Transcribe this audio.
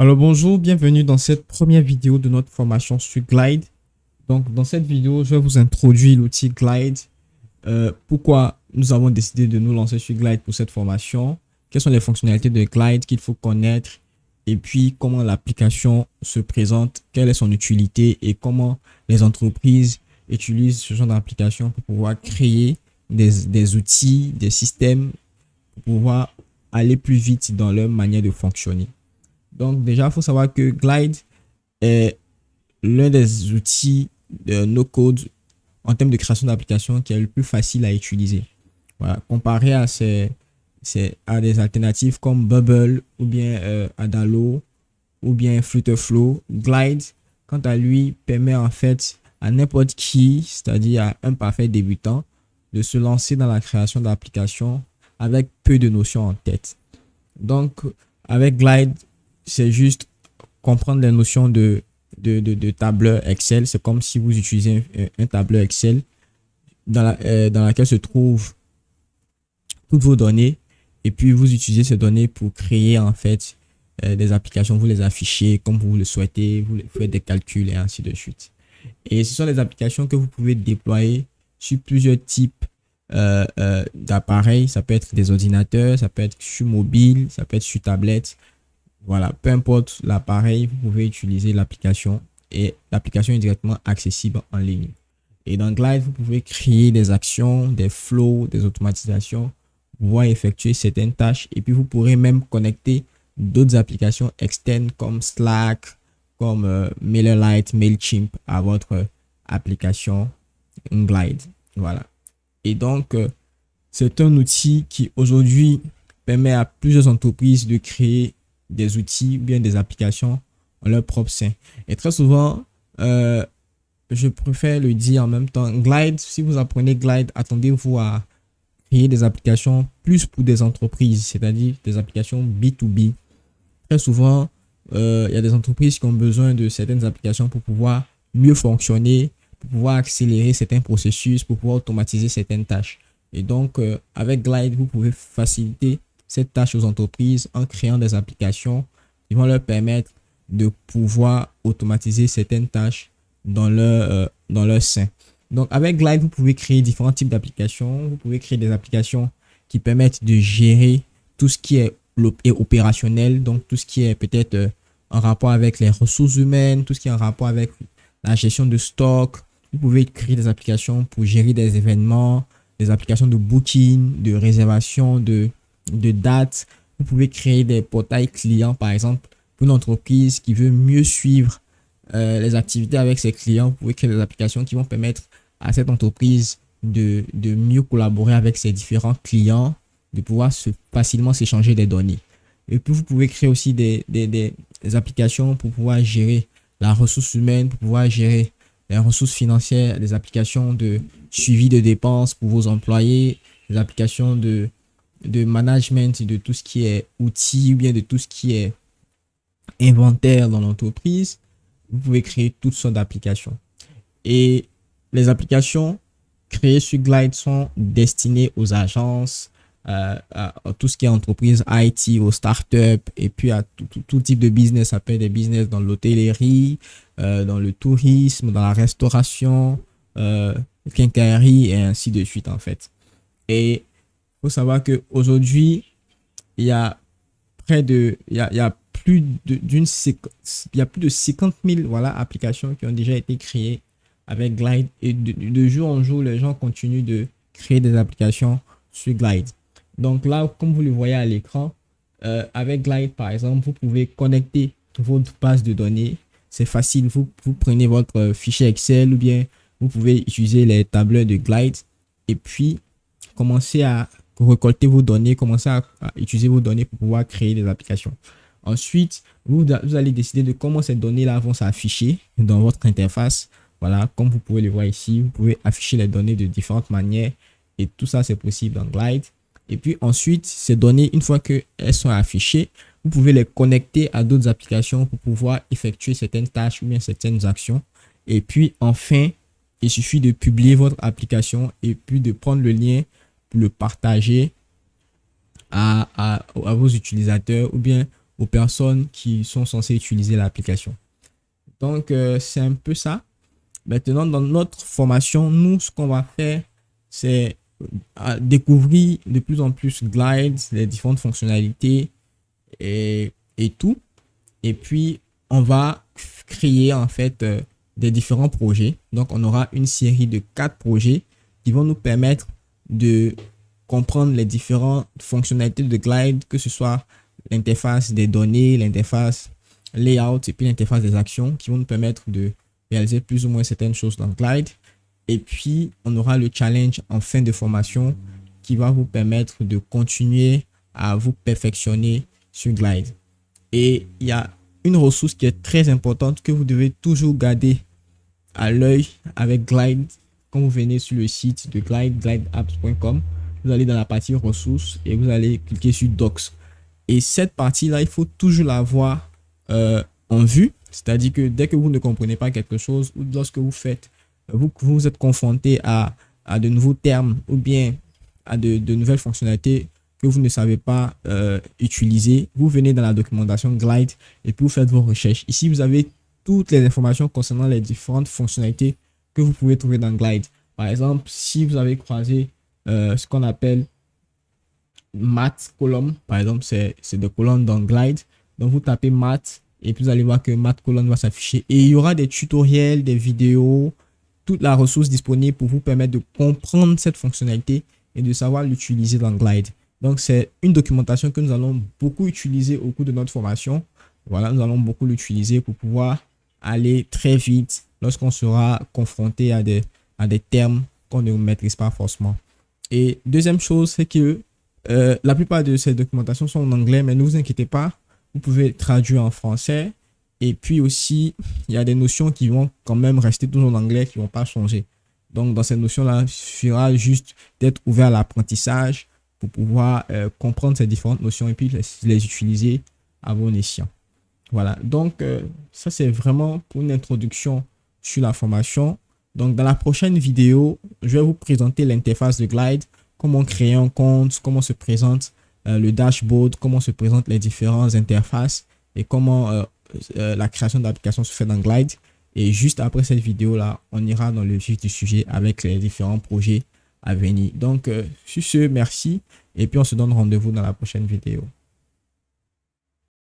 Alors bonjour, bienvenue dans cette première vidéo de notre formation sur Glide. Donc dans cette vidéo, je vais vous introduire l'outil Glide. Pourquoi nous avons décidé de nous lancer sur Glide pour cette formation. Quelles sont les fonctionnalités de Glide qu'il faut connaître. Et puis comment l'application se présente, quelle est son utilité et comment les entreprises utilisent ce genre d'application pour pouvoir créer des outils, des systèmes pour pouvoir aller plus vite dans leur manière de fonctionner. Donc déjà, il faut savoir que Glide est l'un des outils de no-code en termes de création d'applications qui est le plus facile à utiliser. Voilà, comparé à des alternatives comme Bubble ou bien Adalo ou bien Flutterflow, Glide, quant à lui, permet en fait à n'importe qui, c'est-à-dire à un parfait débutant, de se lancer dans la création d'applications avec peu de notions en tête. Donc, avec Glide, c'est juste comprendre les notions de tableur Excel. C'est comme si vous utilisez un tableur Excel dans laquelle se trouvent toutes vos données. Et puis, vous utilisez ces données pour créer en fait des applications. Vous les affichez comme vous le souhaitez. Vous faites des calculs et ainsi de suite. Et ce sont des applications que vous pouvez déployer sur plusieurs types d'appareils. Ça peut être des ordinateurs, ça peut être sur mobile, ça peut être sur tablette. Voilà, peu importe l'appareil, vous pouvez utiliser l'application et l'application est directement accessible en ligne. Et dans Glide, vous pouvez créer des actions, des flows, des automatisations, pouvoir effectuer certaines tâches et puis vous pourrez même connecter d'autres applications externes comme Slack, comme MailerLite, Mailchimp à votre application Glide. Voilà. Et donc, c'est un outil qui aujourd'hui permet à plusieurs entreprises de créer des outils ou bien des applications en leur propre sein. Et très souvent, je préfère le dire en même temps, Glide, si vous apprenez Glide, attendez-vous à créer des applications plus pour des entreprises, c'est-à-dire des applications B2B. Très souvent, il y a des entreprises qui ont besoin de certaines applications pour pouvoir mieux fonctionner, pour pouvoir accélérer certains processus, pour pouvoir automatiser certaines tâches. Et donc, avec Glide, vous pouvez faciliter cette tâche aux entreprises en créant des applications qui vont leur permettre de pouvoir automatiser certaines tâches dans leur sein. Donc, avec Glide, vous pouvez créer différents types d'applications. Vous pouvez créer des applications qui permettent de gérer tout ce qui est opérationnel, donc tout ce qui est peut-être en rapport avec les ressources humaines, tout ce qui est en rapport avec la gestion de stock. Vous pouvez créer des applications pour gérer des événements, des applications de booking, de réservation, de dates. Vous pouvez créer des portails clients, par exemple, pour une entreprise qui veut mieux suivre les activités avec ses clients. Vous pouvez créer des applications qui vont permettre à cette entreprise de mieux collaborer avec ses différents clients, de pouvoir facilement s'échanger des données. Et puis, vous pouvez créer aussi des applications pour pouvoir gérer la ressource humaine, pour pouvoir gérer les ressources financières, des applications de suivi de dépenses pour vos employés, des applications de management, de tout ce qui est outils ou bien de tout ce qui est inventaire dans l'entreprise. Vous pouvez créer toutes sortes d'applications. Et les applications créées sur Glide sont destinées aux agences, à tout ce qui est entreprise IT, aux startups et puis à tout type de business. Ça peut être des business dans l'hôtellerie, dans le tourisme, dans la restauration, quincaillerie et ainsi de suite en fait. Et il faut savoir qu'aujourd'hui, il y a plus de 50 000 voilà, applications qui ont déjà été créées avec Glide. Et de jour en jour, les gens continuent de créer des applications sur Glide. Donc là, comme vous le voyez à l'écran, avec Glide, par exemple, vous pouvez connecter votre base de données. C'est facile. Vous prenez votre fichier Excel ou bien vous pouvez utiliser les tableurs de Glide et puis commencer à récolter vos données, commencer à utiliser vos données pour pouvoir créer des applications. Ensuite, vous allez décider de comment ces données-là vont s'afficher dans votre interface. Voilà, comme vous pouvez le voir ici, vous pouvez afficher les données de différentes manières et tout ça, c'est possible dans Glide. Et puis ensuite, ces données, une fois qu'elles sont affichées, vous pouvez les connecter à d'autres applications pour pouvoir effectuer certaines tâches ou bien certaines actions. Et puis enfin, il suffit de publier votre application et puis de prendre le lien pour le partager à vos utilisateurs ou bien aux personnes qui sont censées utiliser l'application. Donc, c'est un peu ça. Maintenant, dans notre formation, nous, ce qu'on va faire, c'est découvrir de plus en plus Glide, les différentes fonctionnalités et tout. Et puis, on va créer en fait des différents projets. Donc, on aura une série de 4 projets qui vont nous permettre de comprendre les différentes fonctionnalités de Glide, que ce soit l'interface des données, l'interface layout et puis l'interface des actions qui vont nous permettre de réaliser plus ou moins certaines choses dans Glide. Et puis, on aura le challenge en fin de formation qui va vous permettre de continuer à vous perfectionner sur Glide. Et il y a une ressource qui est très importante que vous devez toujours garder à l'œil avec Glide. Quand vous venez sur le site de Glide, glideapps.com, vous allez dans la partie ressources et vous allez cliquer sur Docs. Et cette partie-là, il faut toujours l'avoir en vue. C'est-à-dire que dès que vous ne comprenez pas quelque chose ou lorsque vous faites, vous êtes confronté à de nouveaux termes ou bien à de nouvelles fonctionnalités que vous ne savez pas utiliser, vous venez dans la documentation Glide et puis vous faites vos recherches. Ici, vous avez toutes les informations concernant les différentes fonctionnalités que vous pouvez trouver dans Glide. Par exemple, si vous avez croisé ce qu'on appelle math column, par exemple, c'est des colonnes dans Glide. Donc, vous tapez math et puis vous allez voir que math column va s'afficher. Et il y aura des tutoriels, des vidéos, toute la ressource disponible pour vous permettre de comprendre cette fonctionnalité et de savoir l'utiliser dans Glide. Donc, c'est une documentation que nous allons beaucoup utiliser au cours de notre formation. Voilà, nous allons beaucoup l'utiliser pour pouvoir aller très vite lorsqu'on sera confronté à des termes qu'on ne maîtrise pas forcément. Et deuxième chose, c'est que la plupart de ces documentations sont en anglais, mais ne vous inquiétez pas, vous pouvez traduire en français. Et puis aussi, il y a des notions qui vont quand même rester toujours en anglais, qui ne vont pas changer. Donc, dans ces notions-là, il suffira juste d'être ouvert à l'apprentissage pour pouvoir comprendre ces différentes notions et puis les utiliser à bon escient. Voilà, donc ça c'est vraiment pour une introduction sur la formation. Donc, dans la prochaine vidéo, je vais vous présenter l'interface de Glide, comment créer un compte, comment se présente le dashboard, comment se présentent les différentes interfaces et comment la création d'applications se fait dans Glide. Et juste après cette vidéo-là, on ira dans le vif du sujet avec les différents projets à venir. Donc, sur ce, merci. Et puis, on se donne rendez-vous dans la prochaine vidéo.